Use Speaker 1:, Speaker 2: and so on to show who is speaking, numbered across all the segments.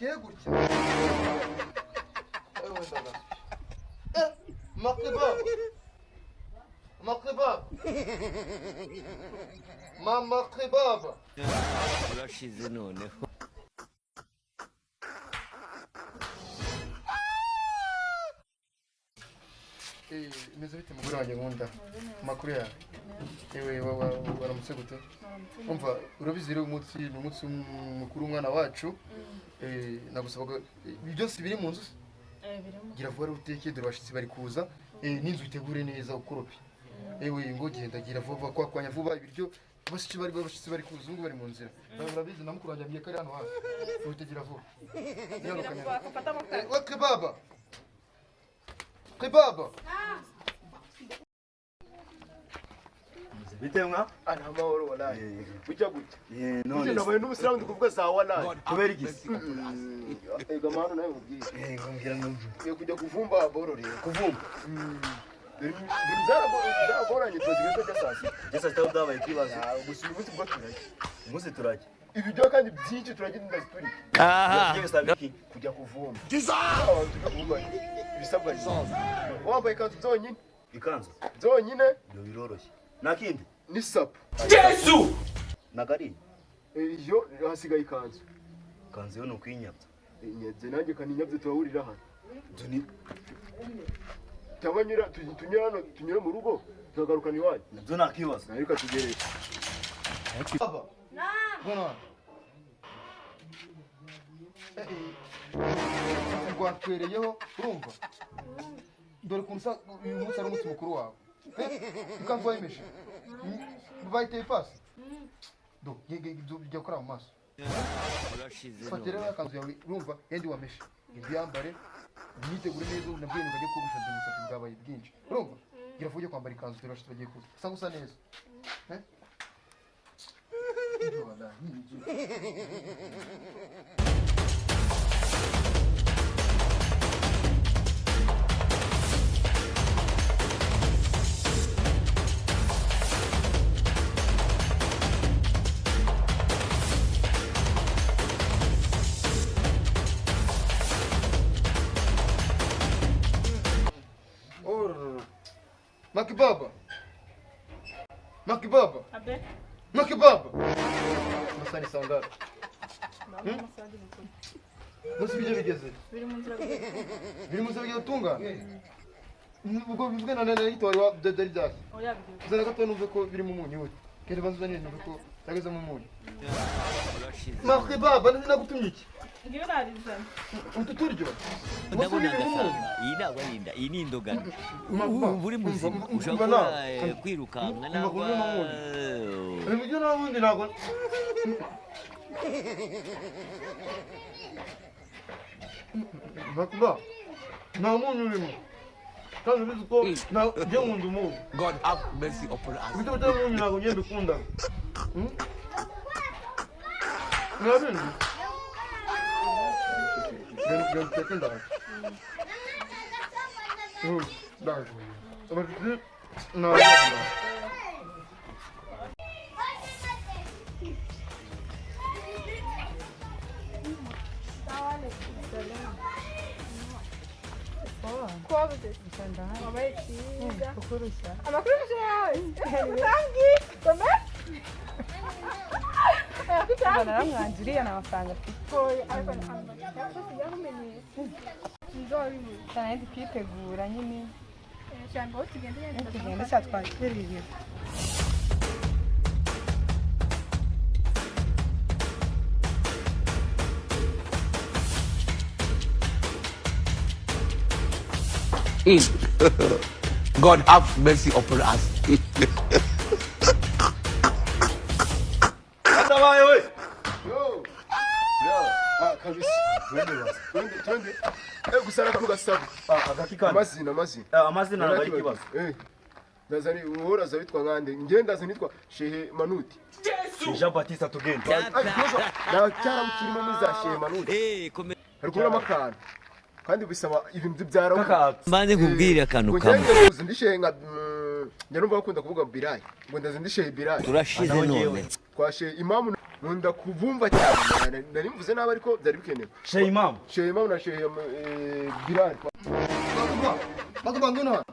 Speaker 1: ateye gutya makebab mama kebab
Speaker 2: urashize noneho
Speaker 1: meze bite mugore wanjye nkunda makuru yawe yewe waramutse gute umva urabizi rero umunsi ni umunsi mukuru umwana wacu nagusabaga byose biri mu nzu gira vuba rero uteke dore abashyitsi bari kuza n'inzu itegure neza ukorope yewe ngo genda gira vuba kwakwanya vuba ibiryo abashyitsi bari kuza ngo bari mu nzira urabizi namukuru wanjye agiye kari hano hafi utegira vuba kebaba
Speaker 3: bitemwa
Speaker 1: ana mahoro wallahi bucya gutya
Speaker 3: none
Speaker 1: nabaye n'umusilamu ndikuvuga za wallahi
Speaker 3: kubera igisi
Speaker 1: ega mano nawe mubwiye
Speaker 3: ngombwira numva
Speaker 1: yo kujya kuvumba bororeye
Speaker 3: kuvumba
Speaker 1: bizaragoranye tuzigezo gasasi
Speaker 3: jesa tawdabaye kibazo
Speaker 1: gusa umunsi bwo turajya
Speaker 3: umunsi turajya
Speaker 1: ibiryo kandi byinshi turagenda turi kujya kuvumba ibisabwa wambaye ikanzu zonyine
Speaker 3: ikanzu
Speaker 1: zonyine
Speaker 3: byo biroroshye nakindi
Speaker 1: ni sapu
Speaker 3: Yesu nagari
Speaker 1: iyo hasigaye ikanzu
Speaker 3: yo nukwinyabya
Speaker 1: nyeze nanjye kaninyabye turahurira hano
Speaker 3: duni
Speaker 1: cyangwa tunyura mu rugo tugagarukana iwanyu
Speaker 3: nabyo nakibazo
Speaker 1: ariko tugereye rwatwereyeho urumva dore ukuntu uyu munsi ari umunsi mukuru wawe ikanzu wayemeje bayiteye pasi jya gukora mu maso fata rero akanzu yawe urumva yandi wameshe indi yambare myitegure neza nabwiye ngo ajye kogosha umusatsi bwabaye bwinshi urumva gira vuba ujye kwambara ikanzu dore abashyitsi bagiye kuza usanga usa neza Makibaba masani sangara musi bijye bigeze biri mu nzira y'utunga ubwo bivugana na yitori wa dadari dasi zana gato numve ko biri mu munyu we kende banzuzanye numve ko tageze mu munyu Makibaba nagutumye iki
Speaker 4: ngiyo narizana
Speaker 1: ututuryo
Speaker 2: ndabona gasanga iyi ntabwo ari inda iyi ni indogano buri muzima ushobora kwirukanka ntabwo
Speaker 1: ibyo nabundi ntabwo Makibaba nta munyu urimo kandi ubizi ko njye nkunda umunyu
Speaker 5: God have mercy upon us.
Speaker 1: ibyo bitari umunyu ntabwo njye mbikunda murabizi Gel tekin daha. Daha. Ama bizi ne yapıyorlar?
Speaker 4: naramwanjuriye n'amafaranga afite cyane ndi kwitegura nyine tugenda cya twakiriye
Speaker 5: God have mercy upon us.
Speaker 3: Atabaye we.
Speaker 1: Yo. Kabisa. Twende. Gusara kugasaba.
Speaker 3: Agakikana. Amazina nabari kibazo.
Speaker 1: Ndazani uhora zabitwa nkande. Ngenda zanitwa Shehe Manuti.
Speaker 3: Jean Baptiste tugenda.
Speaker 1: Na cyara mukirimo miza Shehe Manuti. Harikura makana. Kandi bisaba ibintu byara.
Speaker 2: Mbanze nkubwire akantu kamwe.
Speaker 1: Ndishe nka njya numva bakunda kuvuga birayi. Ngo ndazindishe birayi.
Speaker 2: Turashize none.
Speaker 1: Kwashe imamu
Speaker 6: nkunda kuvumva cyane nari mvuze nabi ariko byari bikenewe
Speaker 3: Shehe Imam
Speaker 6: na Shehe Bilal
Speaker 1: Makabanguna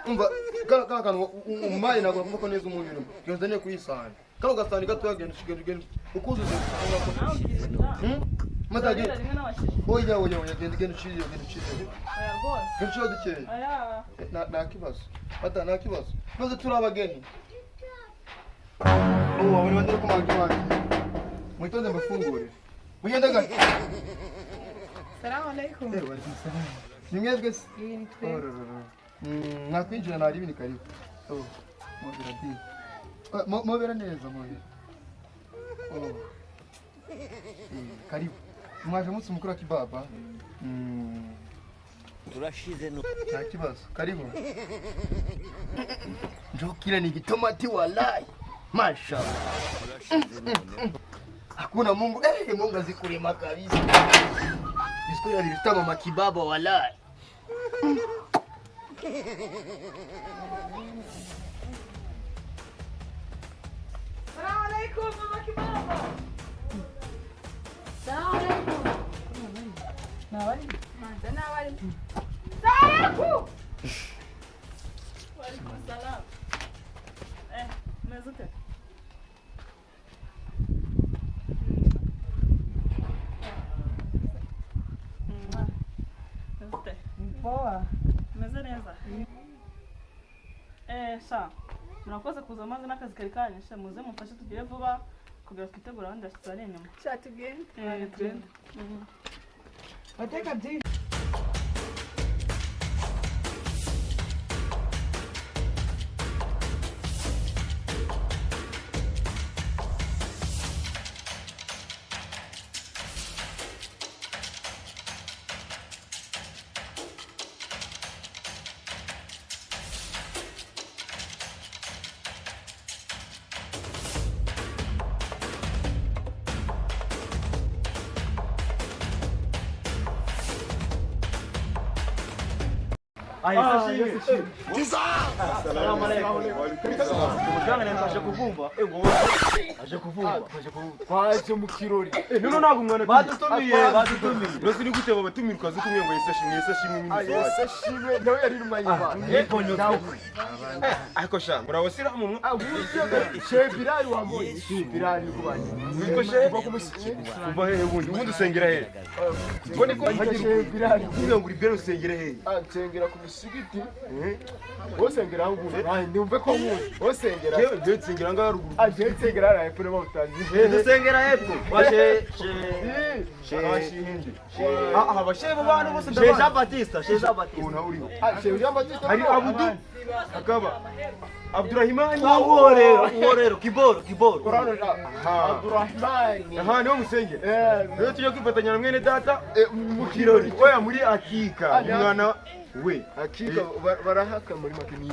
Speaker 1: umva kantu umaye nako muko neza umuntu yonzanye kuyisana kano gasani gato yagenda shigenda ukuzuze mataje oya genda uciye
Speaker 4: Oya rwose.
Speaker 1: genda dukeye
Speaker 4: Oya.
Speaker 1: nta kibazo bata nta kibazo maze turabageni wabona bandira ko manje mwitonde mbafungure mugenda gake
Speaker 4: Salamu alaikum.
Speaker 1: nimwebwe se
Speaker 4: Iyi ni twe.
Speaker 1: nakwinjira nari ibini karibu mobera neza mobera karibu mwaje munsi mukuru wa kibaba
Speaker 2: turashize no
Speaker 1: nta kibazo karibu njokile ni kitomati walai mashallah hakuna Mungu Mungu azikulima kabisa Biskuya vilitama makibaba walai
Speaker 4: Salamu alaikum mama kibaba.
Speaker 7: Salamu alaikum.
Speaker 4: Nawali.
Speaker 7: Nawali.
Speaker 4: Salamu. Wa alaikum salam. Mezuke. Mezuke.
Speaker 8: Poa.
Speaker 4: Meze neza. Sha. Murakoze kuza maze n'akazi kari kanyishe muze mufashe tugire vuba kugira twitegura abandi bashyitsi bari inyuma.
Speaker 7: Sha tugende.
Speaker 4: Tugende.
Speaker 8: Wateka byinshi.
Speaker 3: Salamu alaikum. Umuganga nenda aje kuvumba. Aje kuvumba.
Speaker 6: twaje mu kirori
Speaker 3: None ntabwo mwana badutumiye. Rose ni gute babatumira ukaza kumwe ngo yesashimwe
Speaker 6: ayese shimwe nawe yari rumanywa
Speaker 3: Ariko sha murawasiramu
Speaker 6: Shehe Bilal wamoni Bilal kubanye
Speaker 3: Niko shehe kuva hehe ubundi usengera hehe
Speaker 6: mbone ko Shehe Bilal
Speaker 3: kuvuga ngo uribere usengera hehe
Speaker 6: nsengera ku musigiti wosengera aho ngubu ndumve ko nkuzi wosengera
Speaker 3: Jewe nsengera ngaho ruguru
Speaker 6: aje nsengera ara hepfo n'abo utazi
Speaker 3: dusengera hepfo bashe abashehe b'abantu bose ndabazi Jean Baptiste
Speaker 6: una uriho Shehe Jean Baptiste
Speaker 3: hari Abudu akaba Abdurrahimani uwo rero Kiboro
Speaker 6: Abdurrahmani
Speaker 3: aha niwo musenge rero tujye kwifatanya na mwene data mu kirori oya muri akika umwana we
Speaker 6: akika barahaka muri makini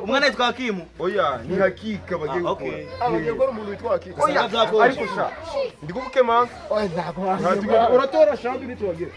Speaker 3: umwana yitwa Hakimu oya ni hakika bagiye gukora
Speaker 6: abagiye gukora umuntu witwa akika
Speaker 3: oya ariko sha ndikubuke manga
Speaker 6: oya ntabwo
Speaker 3: uratora shandu nitwagire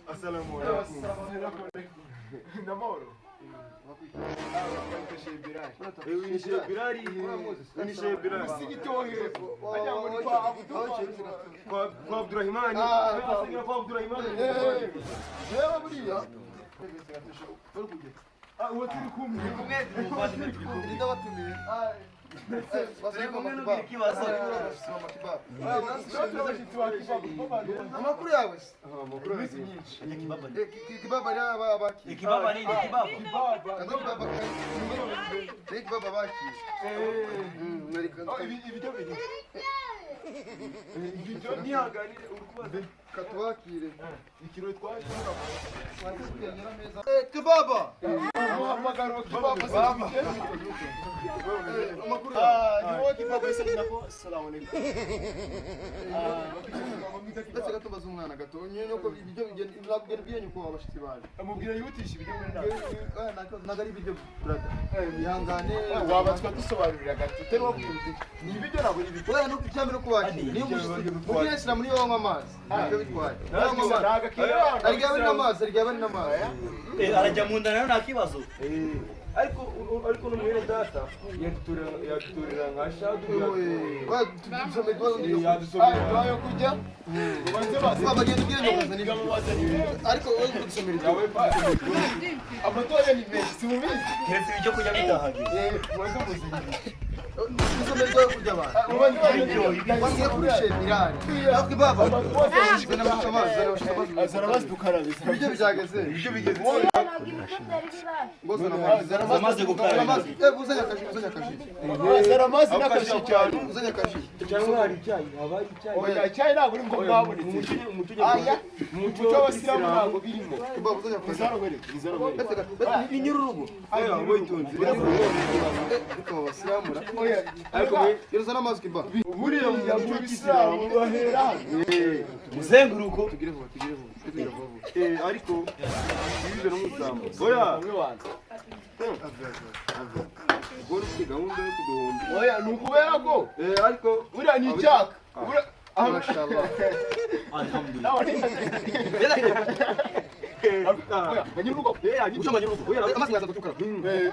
Speaker 6: Assalamu alaikum. Namoro.
Speaker 3: Kwa Abdurrahimani kwa Abdurrahimani uwo turi kumwe
Speaker 1: ndabatumiye amakuru yawe ikibaba ni abaki
Speaker 2: ikibaba nini
Speaker 1: ikibaba baki
Speaker 6: ibyo nihaganire urukubaze
Speaker 1: katwakire
Speaker 6: ikiro twaje
Speaker 1: kibaba
Speaker 3: hamagara
Speaker 6: Baba,
Speaker 3: amakuru
Speaker 6: ni wowe kipa kwese nako salamu alaykum.
Speaker 1: Ndetse gato baza umwana gato nyine uko ibyo bigenda bigenda nyuko abashitsi baje
Speaker 3: amubwira yihutisha ibyo muri nako
Speaker 1: nagari ibyo brother ihangane
Speaker 6: Wabatswa dusobanurira gato. Tero wabwirije. Ni ibyo nabo ibyo.
Speaker 1: oya no cyambe no kubakira niyo mushitsi mubwira muri wowe amazi nabyo bitwaye arya bari n'amazi arya bari n'amazi
Speaker 2: arajya mu nda nayo nta kibazo
Speaker 3: ariko no mwene data yaduturira nka shadu
Speaker 1: dusome
Speaker 6: Ayo kujya. Ubanze basi.
Speaker 1: bagenda ubwenge ariko wowe dusomera
Speaker 3: yawe
Speaker 6: Amatora ni menshi. Simubizi.
Speaker 2: keretse ibyo kujya bitahagiye
Speaker 6: Mwazo muziki.
Speaker 1: dusomera ibyo kurya abantu bamwe kurushe birari ariko baba zana amazi
Speaker 6: Azana basi dukarabe.
Speaker 1: ibyo byageze
Speaker 3: ibyo bigeze
Speaker 1: ngoza
Speaker 2: amaze gukaraba
Speaker 1: uzanya akashi
Speaker 6: Azana amazi n'akashi cyane.
Speaker 1: uzanya akashi
Speaker 3: cyangwa hari icyayi habaye icyayi
Speaker 6: Oya icyayi ntabwo uri ngo bwabonetse. Aya. Umuco w'abasilamu ntabwo birimo.
Speaker 1: baba uzanya akashi
Speaker 6: Izarogere. Izarogere.
Speaker 1: ni nyururugo
Speaker 3: aya witonze
Speaker 1: ariko abasilamura
Speaker 6: Oya.
Speaker 3: ariko
Speaker 1: yereza n'amazi kiba
Speaker 6: Buriya mu Islam bahera.
Speaker 2: muzenguruko
Speaker 1: tugire vuba
Speaker 3: ariko ibize no musambo oya
Speaker 6: Bamwe wanze.
Speaker 3: ubwo ufite gahunda yo kuduhomba
Speaker 6: Oya ni ukubera ko
Speaker 3: ariko
Speaker 6: buriya ni icyaka.
Speaker 1: mashallah
Speaker 6: Kanyurugo.
Speaker 1: amazi ngaza gutukara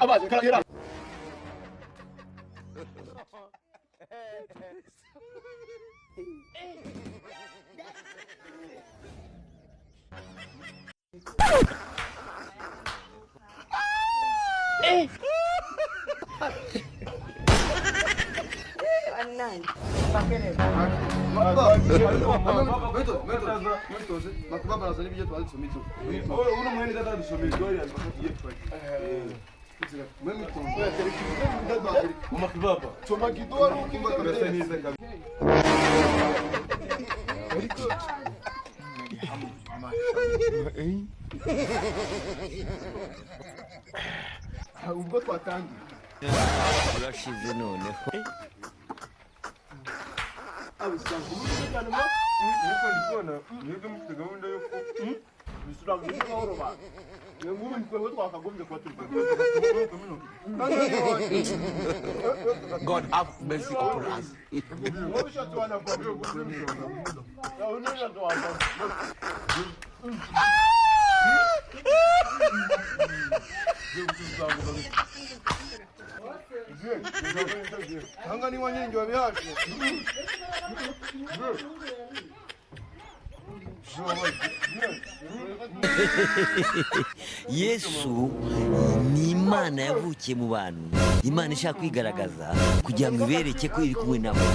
Speaker 6: Abaje karagera.
Speaker 1: bakubabaraza n'ibyo twanditse mitso
Speaker 3: uno mwene data dusomera igori alifatiye umakibaba
Speaker 6: Soma kidogo ukimba
Speaker 3: birasa neza kabisa
Speaker 6: ubwo twatangiye.
Speaker 2: urashize noneho
Speaker 6: Abisanzwe umutekano mo.
Speaker 3: niko ndikubona mwebwe mufite gahunda yo
Speaker 6: Islam ni mahoro ba. Ngubu ni kwewe twakagombye kuba turi.
Speaker 5: God have mercy upon us.
Speaker 6: Wowe ushatse wanakwambia gusubiza. Ya unaweza tuanza.
Speaker 1: hanga ni wanyingi wabihashe
Speaker 2: yesu ni imana yavukiye mu bantu imana ishaka kwigaragaza kugira ngo ibereke ko iri kumwe nabo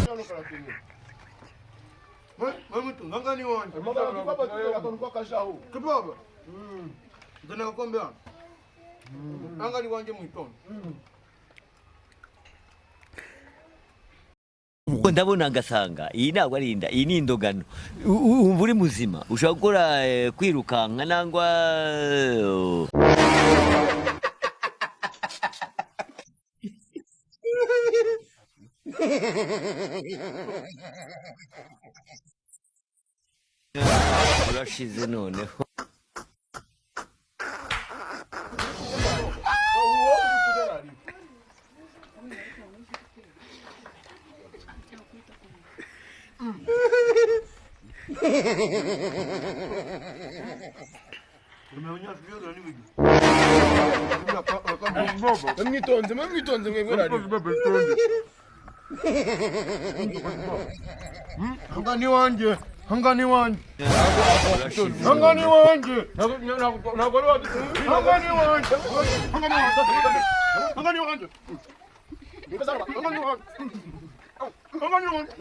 Speaker 1: hanga ni wanje
Speaker 6: Magana baba tuya kwa kashaho.
Speaker 1: kibaba ndana gakombe hano hanga ni wanje mwitondo
Speaker 2: ndabona ngasanga iyi ntabwo ari inda iyi ni indogano wumva uri muzima ushobora gukora kwirukanka nangwa urashize noneho
Speaker 6: Mwitonze mwebwe rari.
Speaker 1: hanga ni wanje hanga ni wanje
Speaker 2: urashize
Speaker 1: hanga ni wanje
Speaker 6: Ntabwo ari wadutse.
Speaker 1: hanga ni wanje hanga ni wanje hanga ni wanje hanga ni wanje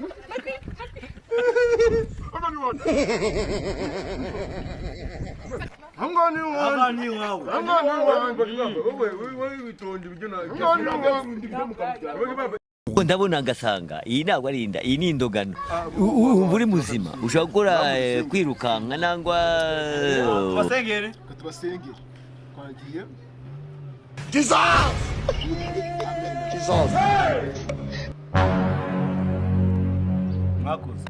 Speaker 1: hanga ni wanje hanga ni wanje
Speaker 3: wowe witonde ibyo
Speaker 2: ndabona ngasanga iyi ntabwo ari inda iyi ni indogano wumva uri muzima ushobora gukora kwirukanka nangwa
Speaker 6: Tubasengere. Twagiye.
Speaker 5: Jesus! Jesus!
Speaker 8: mwakoze